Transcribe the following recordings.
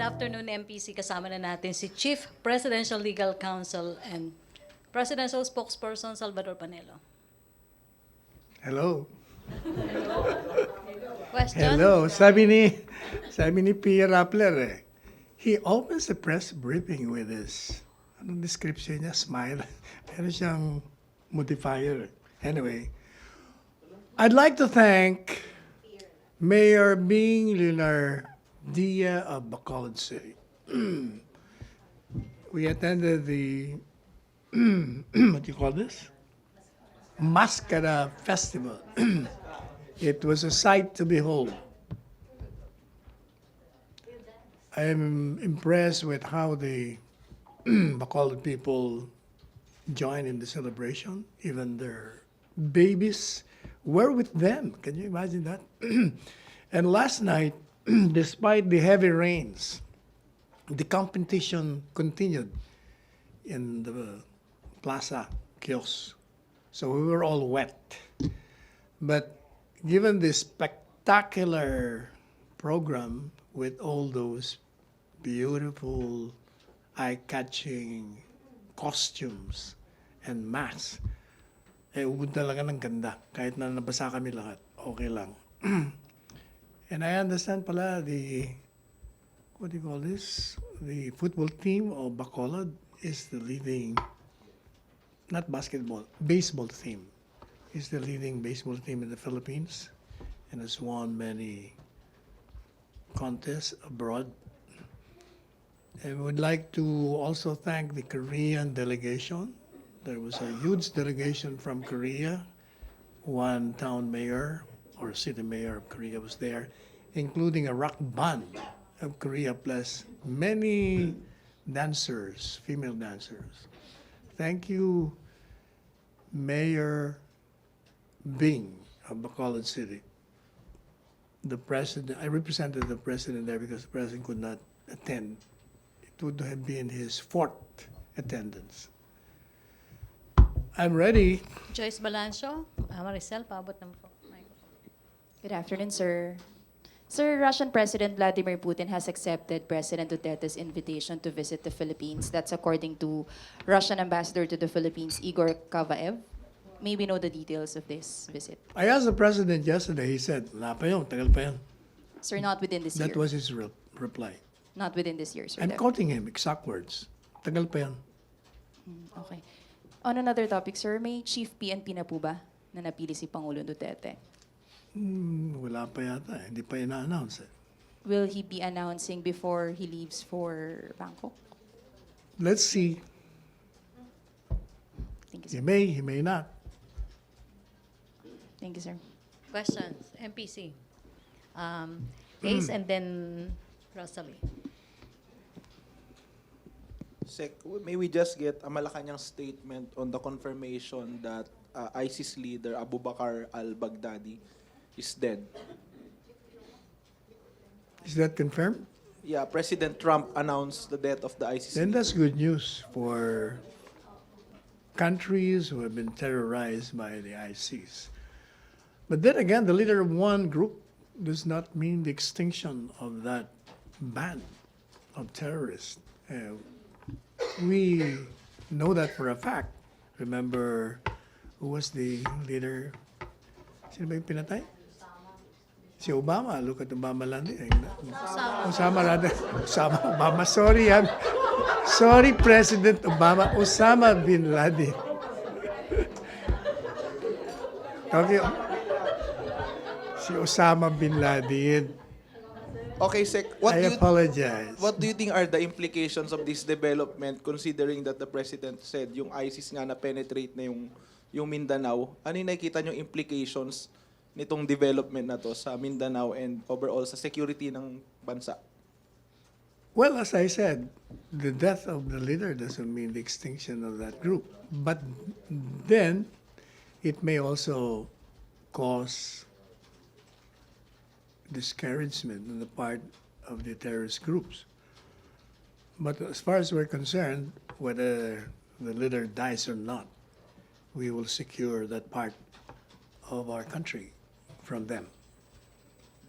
afternoon, MPC. Kasama na natin si Chief Presidential Legal Counsel and Presidential Spokesperson Salvador Panelo. Hello. Question? Hello. Sabi ni P. Rappler he opens the press briefing with this, anong description niya? Smile. Meron siyang modifier. Anyway, I'd like to thank Mayor Bing Lunardia of Bacolod City. We attended the, what do you call this? Mascara Festival. It was a sight to behold. I am impressed with how the Bacolod people joined in the celebration. Even their babies were with them. Can you imagine that? And last night, despite the heavy rains, the competition continued in the plaza kiosk. So we were all wet. But given the spectacular program with all those beautiful, eye-catching costumes and masks, ubod talaga ng ganda. Kahit na nabasa kami lahat, okay lang. And I understand pala what do you call this? The football team of Bacolod is the leading, not basketball, baseball team. Is the leading baseball team in the Philippines and has won many contests abroad. And would like to also thank the Korean delegation. There was a huge delegation from Korea. One town mayor or city mayor of Korea was there, including a rock band of Korea, plus many dancers, female dancers. Thank you, Mayor Bing of Bacolod City. The president, I represented the president there because the president could not attend. It would have been his fourth attendance. I'm ready. Joyce Balancio, Maricel, paabot ng Good afternoon, sir. Sir, Russian President Vladimir Putin has accepted President Duterte's invitation to visit the Philippines. That's according to Russian Ambassador to the Philippines, Igor Kavaev. May we know the details of this visit? I asked the president yesterday. He said, "Wala pa yun, tagal pa yun." Sir, not within this year. That was his reply. Not within this year, sir. I'm quoting him, exact words. Tagal pa yun. Okay. On another topic, sir, may Chief PNP na po ba na napili si Pangulong Duterte? Wala pa yata. Hindi pa ina-announce. Will he be announcing before he leaves for Bangkok? Let's see. Thank you, He sir. may not. Thank you, sir. questions. MPC. Ace and then Rosalie. Sec, may we just get a Malacañang statement on the confirmation that ISIS leader Abu Bakr al-Baghdadi is dead? Is that confirmed? Yeah, President Trump announced the death of the ISIS Then leader. that's good news for countries who have been terrorized by the ISIS. But then again, the leader of one group does not mean the extinction of that band of terrorists. We know that for a fact. Remember, who was the leader? Sino ba yung pinatay? Si Obama. Look at Obama lang din. Osama rather. Osama, Obama. Sorry, sorry, President Obama. Osama bin Laden. Okay. Si Osama bin Laden. Okay, Sec, I apologize. what do you think are the implications of this development considering that the President said yung ISIS nga na-penetrate na yung Mindanao? Ano yung nakikita nyo implications nitong development na to sa Mindanao and overall sa security ng bansa? Well, as I said, the death of the leader doesn't mean the extinction of that group. But then, it may also cause discouragement on the part of the terrorist groups. But as far as we're concerned, whether the leader dies or not, we will secure that part of our country from them.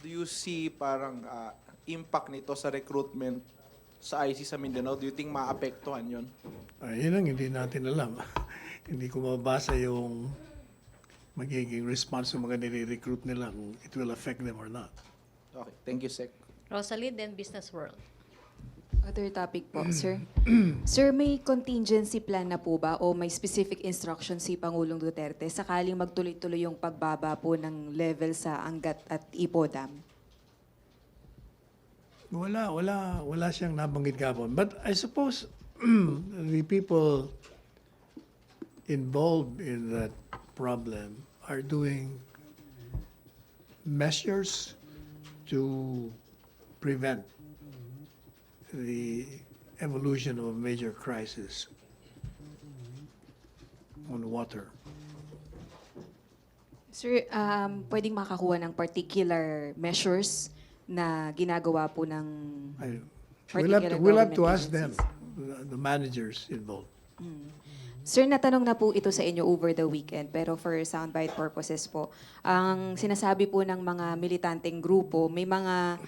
Do you see parang impact nito sa recruitment sa IC sa Mindanao? Do you think maapektuhan yun? Yun ang hindi natin alam. Hindi ko mabasa yung magiging response ng mga nire-recruit nila kung it will affect them or not. Okay, thank you, Sec. Rosalie, then Business World. Other topic po, sir. Sir, may contingency plan na po ba o may specific instruction si Pangulong Duterte sakaling magtuloy-tuloy yung pagbaba po ng level sa Angat at Ipo Dam? Wala siyang nabanggit kapon. But I suppose the people involved in that problem are doing measures to prevent the evolution of a major crisis on water. Sir, pwedeng makakuha ng particular measures na ginagawa po ng particular We'll have to government ask them, agencies? the managers involved. Sir, natanong na po ito sa inyo over the weekend, pero for soundbite purposes po, ang sinasabi po ng mga militanteng grupo, may mga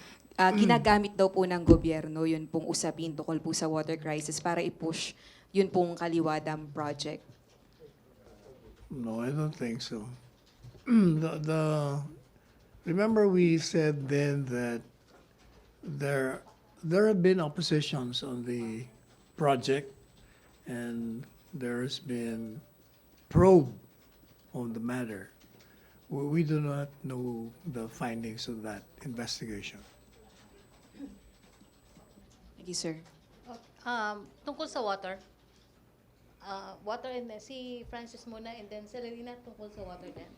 ginagamit daw po ng gobyerno yun pong usapin tukol po sa water crisis para i-push yun pong Kaliwa Dam project. No, I don't think so. Remember we said then that there have been oppositions on the project and there's been probe on the matter. We do not know the findings of that investigation. Thank you, sir. Tungkol sa water. Water and then si Francis muna and then si Lorena tungkol sa water din.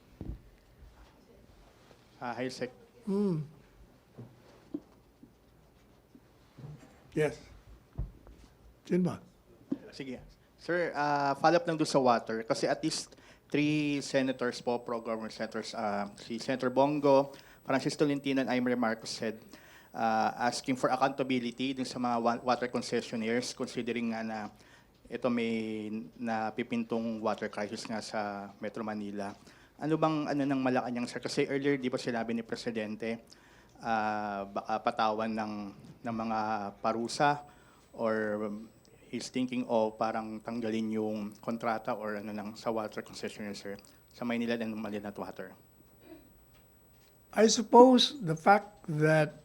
Hi, Sec. Yes. Sino ba? Sige. Sir, follow-up lang doon sa water. Kasi at least 3 senators po, pro-government senators, si Senator Bongo, Francis Tolentino, and Aimee Marcos said, asking for accountability dun sa mga water concessionaires, considering nga na ito may napipintong water crisis nga sa Metro Manila. Ano bang ng Malacañang, sir? Kasi earlier, di ba sinabi ni Presidente, baka patawan ng mga parusa or he's thinking of parang tanggalin yung kontrata or sa water concessionaire, sir, sa Maynila and Malinat Water. I suppose the fact that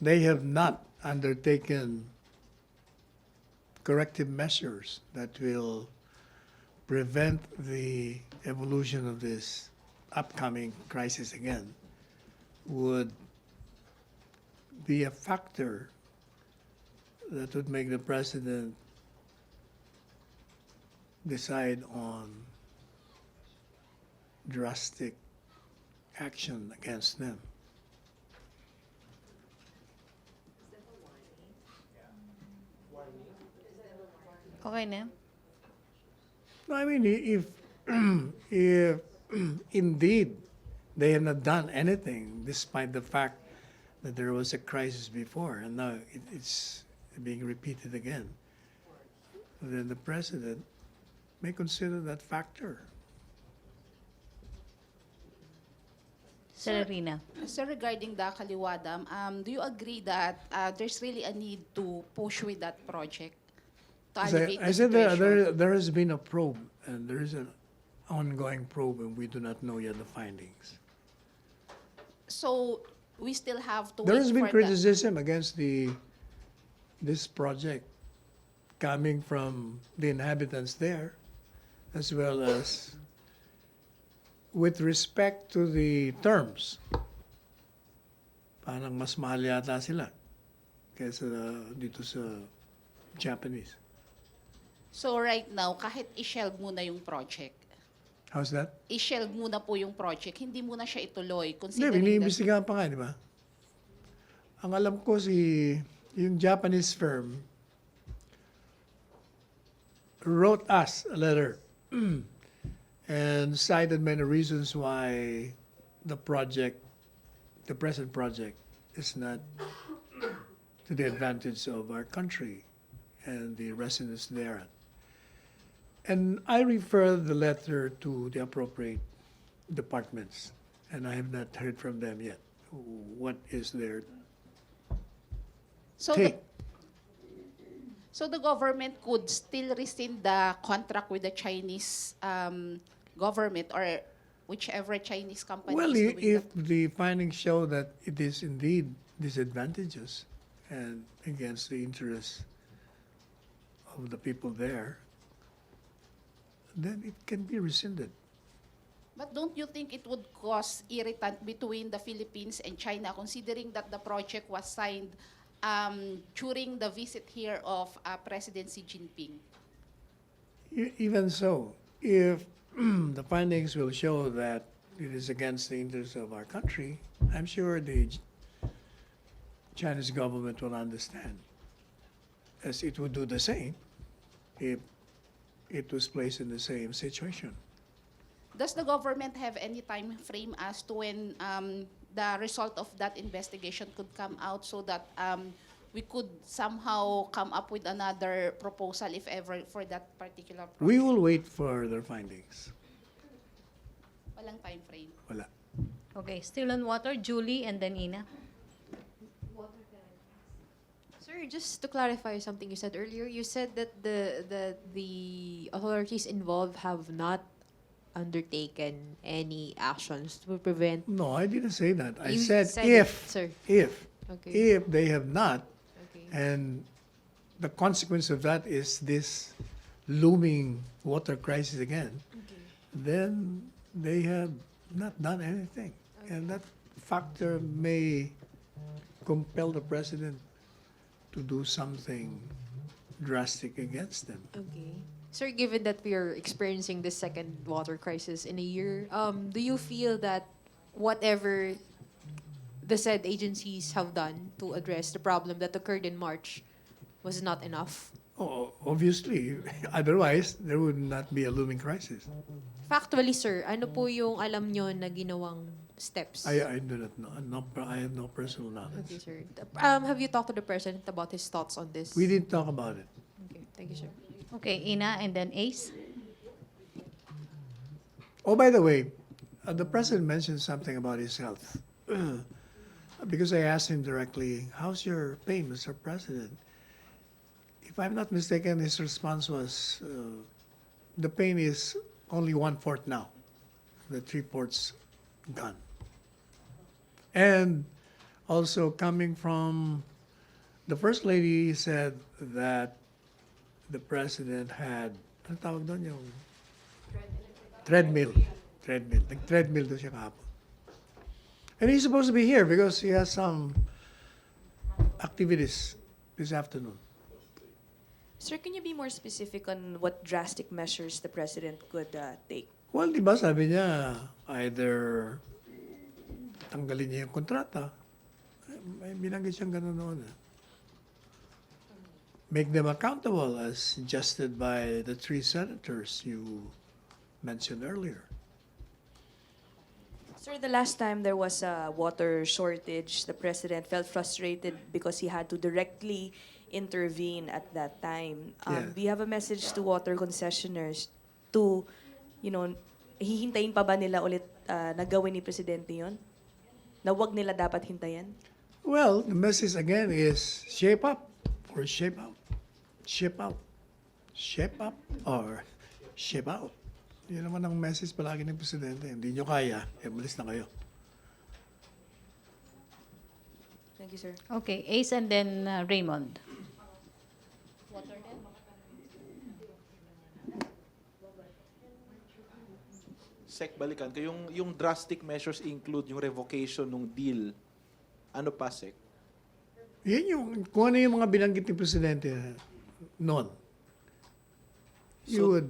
they have not undertaken corrective measures that will prevent the evolution of this upcoming crisis again would be a factor that would make the president decide on drastic action against them. Okay na? No, I mean, if indeed they have not done anything, despite the fact that there was a crisis before, and now it's being repeated again, then the president may consider that factor. Si Lorena. Sir, regarding the Kaliwa Dam, do you agree that there's really a need to push with that project to As alleviate I the said, situation? there has been a probe, and there is an ongoing probe, and we do not know yet the findings. So we still have to There wait has been for criticism against this project coming from the inhabitants there, as well as with respect to the terms. Parang mas mahal yata sila kaysa dito sa Japanese. So right now, kahit i-shelve muna yung project, How's that? i-shelve muna po yung project, hindi muna siya ituloy. Hindi, Considering that, iniimbestigahan pa nga, di ba? Ang alam ko yung Japanese firm wrote us a letter and cited many reasons why the present project is not to the advantage of our country and the residents there. And I refer the letter to the appropriate departments, and I have not heard from them yet. What is their so take So the government could still rescind the contract with the Chinese government or whichever Chinese company Well, is doing if that. the findings show that it is indeed disadvantageous and against the interests of the people there, then it can be rescinded. But don't you think it would cause irritant between the Philippines and China, considering that the project was signed during the visit here of President Xi Jinping? Even so, if the findings will show that it is against the interests of our country, I'm sure the Chinese government will understand, as it would do the same if it was placed in the same situation. Does the government have any time frame as to when the result of that investigation could come out so that we could somehow come up with another proposal, if ever, for that particular project? We will wait for their findings. Walang time frame. Wala. Okay, still on water, Julie and then Ina. Sir, just to clarify something you said earlier, you said that the authorities involved have not undertaken any actions to prevent. No, I didn't say that. I You said said it, if, sir. if, Okay. if they have not, Okay. and the consequence of that is this looming water crisis again, then they have not done anything. And that factor may compel the president to do something drastic against them. Okay. Sir, given that we are experiencing this second water crisis in a year, do you feel that whatever the said agencies have done to address the problem that occurred in March was not enough? Oh, obviously, otherwise there would not be a looming crisis. Factually, sir, ano po yung alam nyo na ginawang steps? I do not know. I have no personal Okay, knowledge. sir. Have you talked to the president about his thoughts on this? We didn't talk about it. Okay, thank you, sir. Okay, Ina and then Ace. Oh, by the way, the president mentioned something about his health. Because I asked him directly, "How's your pain, Mr. President?" If I'm not mistaken, his response was, "The pain is only 1/4 now. The 3/4 gone." And also coming from the First Lady said that the president had, ano tawag doon yung treadmill. Treadmill. Nag-treadmill doon siya kahapon. And he's supposed to be here because he has some activities this afternoon. Sir, can you be more specific on what drastic measures the president could take? Well, di ba sabi niya, either tanggalin niya yung kontrata. May binanggit siyang gano'n noon. Make them accountable as suggested by the 3 senators you mentioned earlier. Sir, the last time there was a water shortage, the president felt frustrated because he had to directly intervene at that time. Yeah. Do you have a message to water concessionaires to, hihintayin pa ba nila ulit na gawin ni Presidente yon? Na wag nila dapat hintayin? Well, the message again is shape up or shape out. Shape out. Shape up or shape out. Yun naman ang message palagi ng Presidente. Hindi nyo kaya, malis na kayo. Thank you, sir. Okay, Ace and then Raymond. Sec, balikan ko. Yung drastic measures include yung revocation ng deal. Ano pa, Sec? Yan yung, kung ano yung mga binanggit ni Presidente noon. You So- would,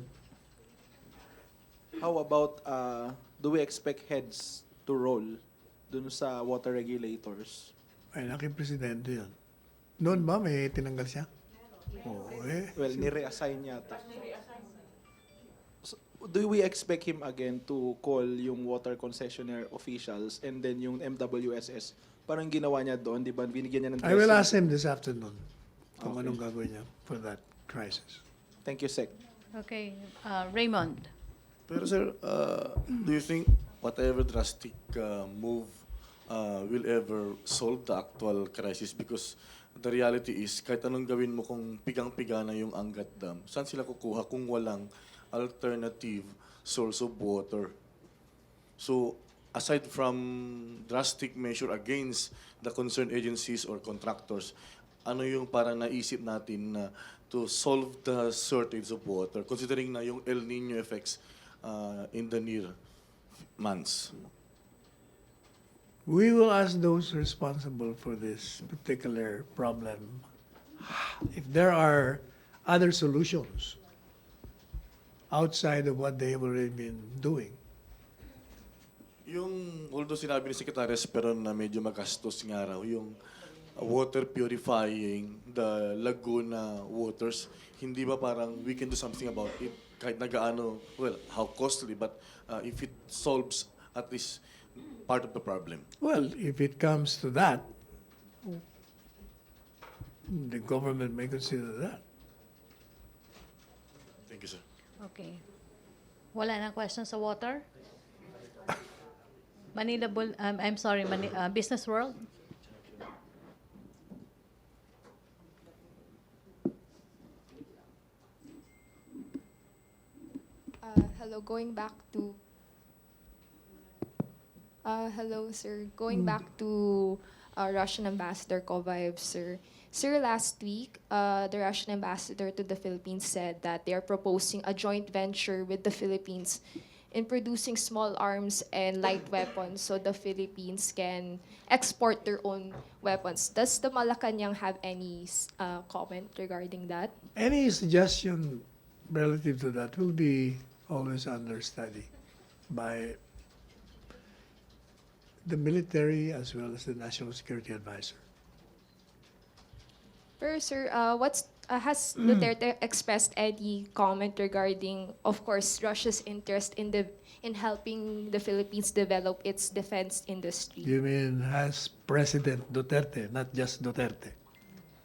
How about, do we expect heads to roll dun sa water regulators? ay naki Presidente yun. Noon ba may tinanggal siya? Oo, Well, ni-reassign yata. So, do we expect him again to call yung water concessionaire officials and then yung MWSS? Parang ginawa niya doon, di ba? Binigyan niya ng I will dressing. ask him this afternoon kung Okay. anong gagawin niya for that crisis. Thank you, Sec. Okay, Raymond. Pero sir, do you think whatever drastic move will ever solve the actual crisis because the reality is kahit anong gawin mo kung pigang-piga na yung Angat Dam, saan sila kukuha kung walang alternative source of water? So, aside from drastic measure against the concerned agencies or contractors, ano yung parang naisip natin na to solve the shortage of water, considering na yung El Nino effects in the near months? We will ask those responsible for this particular problem if there are other solutions outside of what they have already been doing. Yung, although sinabi ni Secretary Esperon na medyo magastos nga raw, yung water purifying the Laguna waters, hindi ba parang we can do something about it? Kahit nagaano, well, how costly, but if it solves at least part of the problem. Well, if it comes to that, the government may consider that. Thank you, sir. Okay. Wala nang question sa water? Business World? Hello, going back to hello, sir. Going back to Russian Ambassador Kovaev, sir. Sir, last week, the Russian ambassador to the Philippines said that they are proposing a joint venture with the Philippines in producing small arms and light weapons so the Philippines can export their own weapons. Does the Malacañang have any comment regarding that? Any suggestion relative to that will be always under study by the military as well as the National Security Advisor. Pero sir, has Duterte expressed any comment regarding, of course, Russia's interest in helping the Philippines develop its defense industry? You mean has President Duterte, not just Duterte?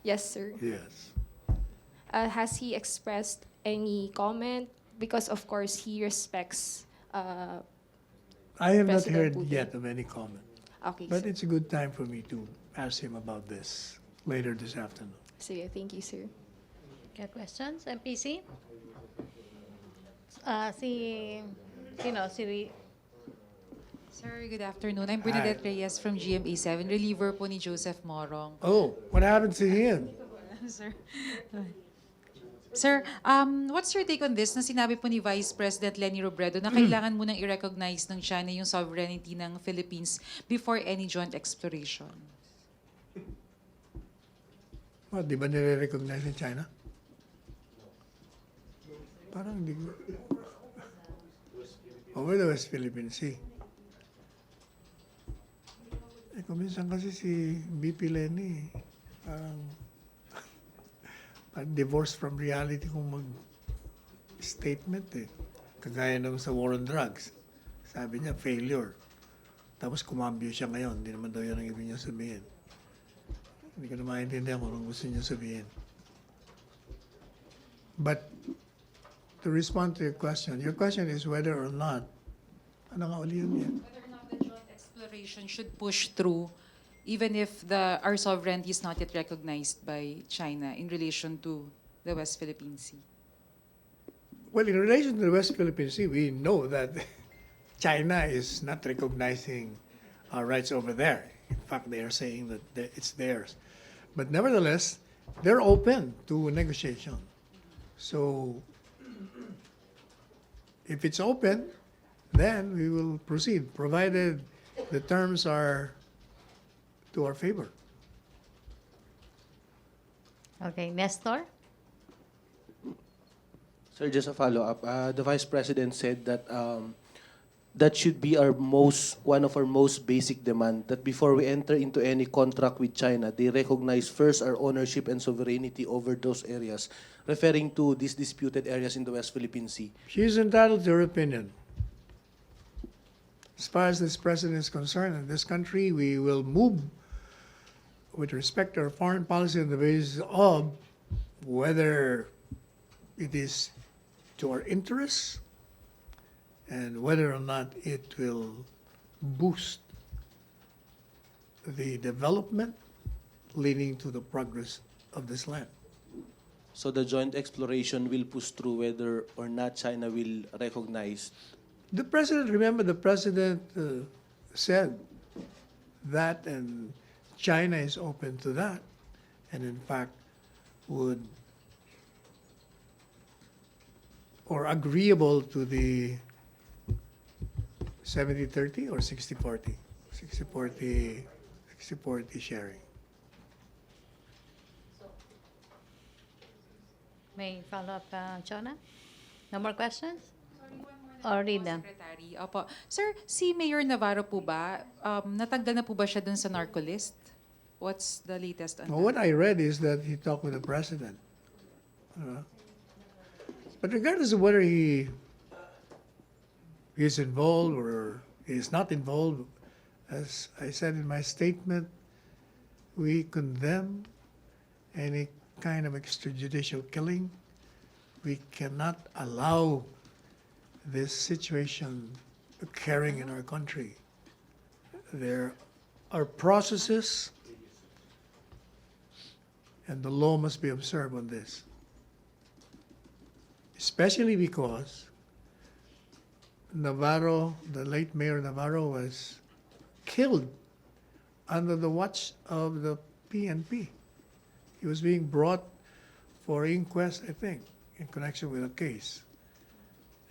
Yes, sir. Yes. Has he expressed any comment? Because of course he respects. I have not President heard Putin. yet of any comment. Okay, But sir. it's a good time for me to ask him about this later this afternoon. Sige, thank you, sir. Got questions? MPC? Si Sir, good afternoon. I'm Bernadette Reyes from GMA7, reliever po ni Joseph Morong. Oh, what happened to him? Sir, Sir, what's your take on this na sinabi po ni Vice President Leni Robredo na kailangan munang i-recognize ng China yung sovereignty ng Philippines before any joint exploration? What, di ba nire-recognize ni China? Parang hindi ko. Over the West Philippine Sea. Kuminsan kasi si BP Leni, parang divorced from reality kung mag-statement eh. Kagaya nung sa war on drugs. Sabi niya, failure. Tapos kumambyo siya ngayon. Hindi naman daw yan ang ibig niya sabihin. Hindi ko na maintindihan kung anong gusto niya sabihin. But to respond to your question is whether or not, ano nga uli yun yan? Whether or not the joint exploration should push through even if our sovereignty is not yet recognized by China in relation to the West Philippine Sea? Well, in relation to the West Philippine Sea, we know that China is not recognizing our rights over there. In fact, they are saying that it's theirs. But nevertheless, they're open to negotiation. So, if it's open, then we will proceed, provided the terms are to our favor. Okay, Nestor? Sir, just a follow-up. The Vice President said that that should be one of our most basic demand, that before we enter into any contract with China, they recognize first our ownership and sovereignty over those areas, referring to these disputed areas in the West Philippine Sea. She's entitled to her opinion. As far as this president is concerned, in this country, we will move with respect to our foreign policy on the basis of whether it is to our interests and whether or not it will boost the development leading to the progress of this land. So the joint exploration will push through whether or not China will recognize. The president, remember, the president said that, and China is open to that, and in fact would, or agreeable to the 70-30 or 60-40, 60-40 sharing. May follow-up, Chona? No more questions? Or Rina? Secretary, opo. Sir, si Mayor Navarro po ba, natanggal na po ba siya dun sa narco list? What's the latest on Well, that? what I read is that he talked with the president. But regardless of whether he is involved or is not involved, as I said in my statement, we condemn any kind of extrajudicial killing. We cannot allow this situation occurring in our country. There are processes, and the law must be observed on this. Especially because Navarro, the late Mayor Navarro, was killed under the watch of the PNP. He was being brought for inquest, I think, in connection with a case.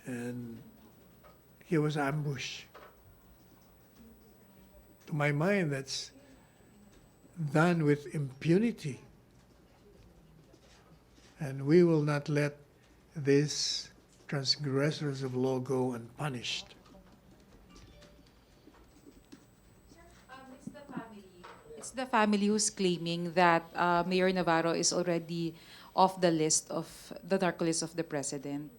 And he was ambushed. To my mind, that's done with impunity. And we will not let these transgressors of law go unpunished. It's the family who's claiming that Mayor Navarro is already off the list of the narco list of the president.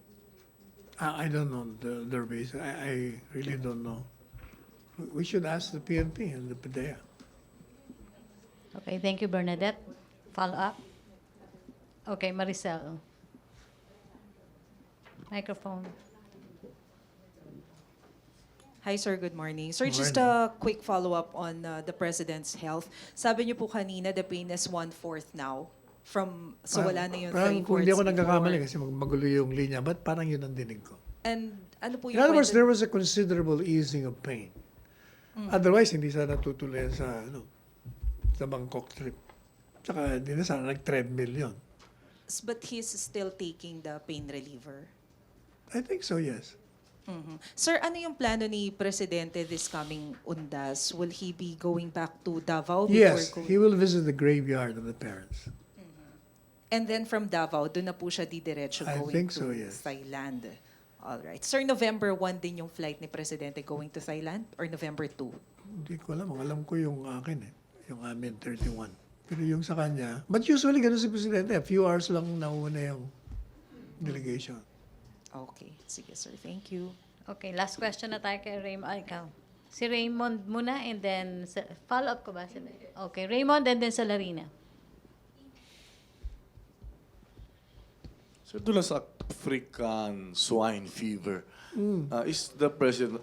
I don't know the reason. I really don't know. We should ask the PNP and the PDEA. Okay, thank you, Bernadette. Follow-up? Okay, Maricel. Microphone. Hi, sir. Good morning. Sir, Good just a quick follow-up on the President's health. Sabi niyo po kanina, the pain is 1/4 now. So wala na yung Parang 3/4 kung hindi ako nagkakamali before. kasi magulo yung linya, but parang yun ang dinig ko. And ano po In yung other words, kwento- there was a considerable easing of pain. Otherwise, hindi sana tutuloy sa Bangkok trip. Tsaka hindi na sana nag-treadmill yun. But he's still taking the pain reliever. I think so, yes. Mhm. Sir, ano yung plano ni Presidente this coming Undas? Will he be going back to Davao Yes, before he will visit the graveyard of the parents. And then from Davao, doon na po siya didiretso I going think to so, yes. Thailand. All right. Sir, November 1 din yung flight ni Presidente going to Thailand or November 2? Hindi ko alam. Ang alam ko yung akin yung amin, 31. Pero yung sa kanya, but usually ganun si Presidente, a few hours lang nauna yung delegation. Okay. Sige, sir. Thank you. Okay, last question na tayo kay Raymond. Ikaw. Si Raymond muna and then, follow-up ko ba? Okay, Raymond and then Salarina. So doon lang sa African swine fever, is the President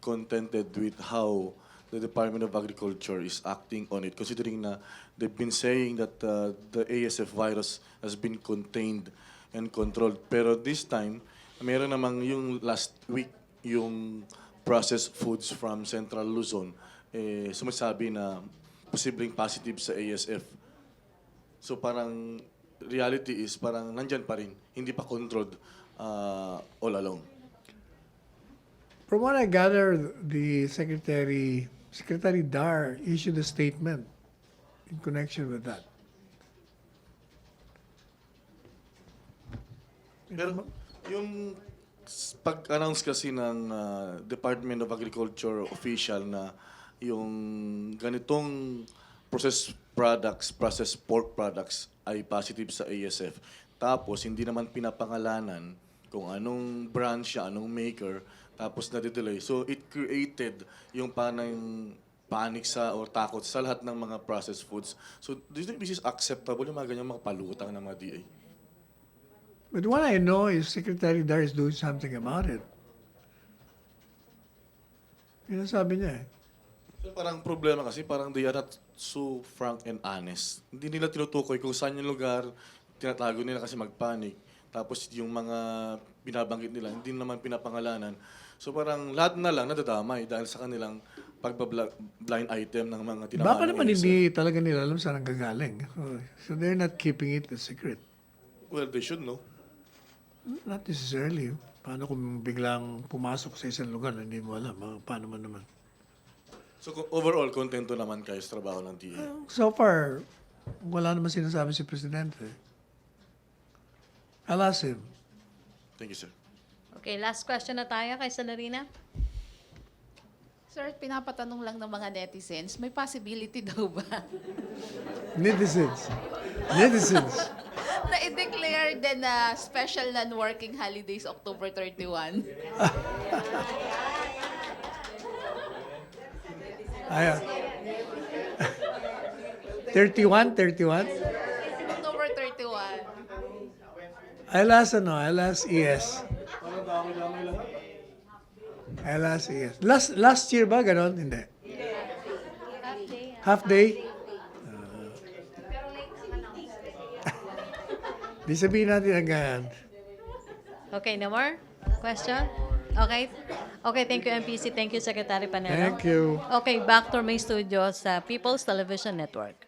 contented with how the Department of Agriculture is acting on it, considering na they've been saying that the ASF virus has been contained and controlled. Pero this time, meron namang yung last week, yung processed foods from Central Luzon, sumasabi na posibleng positive sa ASF. So parang reality is parang nandyan pa rin, hindi pa controlled all along. From what I gather, the Secretary Dar issued a statement in connection with that. Pero yung pag-announce kasi ng Department of Agriculture official na yung ganitong processed pork products ay positive sa ASF. Tapos hindi naman pinapangalanan kung anong brand siya, anong maker, tapos na-delay. So it created yung panang panic sa or takot sa lahat ng mga processed foods. So do you think this is acceptable yung mga ganyang mga palutang ng mga DA? But what I know is Secretary Dar is doing something about it. Yun ang sabi niya eh. Parang problema kasi, parang they are not so frank and honest. Hindi nila tinutukoy kung saan yung lugar, tinatago nila kasi magpanik. Tapos yung mga binabanggit nila, hindi naman pinapangalanan. So parang lahat na lang nadadamay dahil sa kanilang pagba-blind item ng mga tinamaan. Baka naman hindi talaga nila alam saan ang gagaling. So they're not keeping it a secret. Well, they should know. Not necessarily. Paano kung biglang pumasok sa isang lugar na hindi mo alam? Paano man naman? So overall, kontento naman kayo sa trabaho ng TA? So far, wala naman sinasabi si Presidente. I'll ask him. Thank you, sir. Okay, last question na tayo kay Sanarina. Sir, pinapatanong lang ng mga netizens, may possibility daw ba Netizens. na i-declare din na special non-working holidays October 31? Ayan. 31? October 31. I'll ask ES. I'll ask ES. Last year ba ganon? Hindi. Half day? Di sabihin natin agad. Okay, no more question? Okay. Okay, thank you, MPC. Thank you, Secretary Panelo. Thank you. Okay, back to my studio sa People's Television Network.